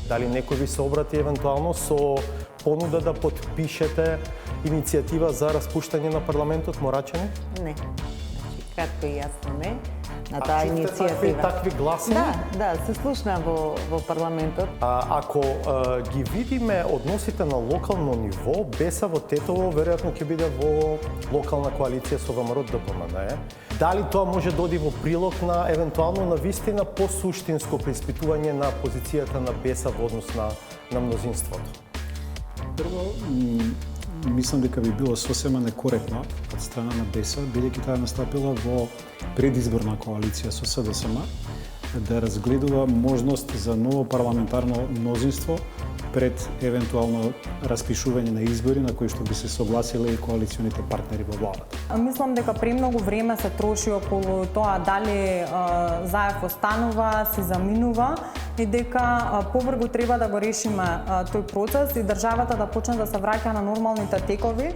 Дали некој ви се обрати евентуално со понуда да подпишете иницијатива за распуштање на парламентот, Морачани? Не. Кратко и јасно не. На таа иницијатива. Такви гласини? Да, се слушна во парламентот. Ако ги видиме односите на локално ниво, Беса во Тетово веројатно ќе биде во локална коалиција со ВМРО ДПМН. Дали тоа може да оди во прилог на евентуално на вистина посуштинско преиспитување на позицијата на Беса во однос на мнозинството? Прво, мислам дека би било сосема некоректно од страна на Беса, бидејќи таа настапила во предизборна коалиција со СДСМ, да разгледува можност за ново парламентарно мнозинство пред евентуално распишување на избори на кои што би се согласиле и коалиционите партнери во владата. Мислам дека премногу време се троши околу тоа дали Заев останува, се заминува и дека побрзо треба да го решиме тој процес и државата да почне да се враќа на нормалните текови.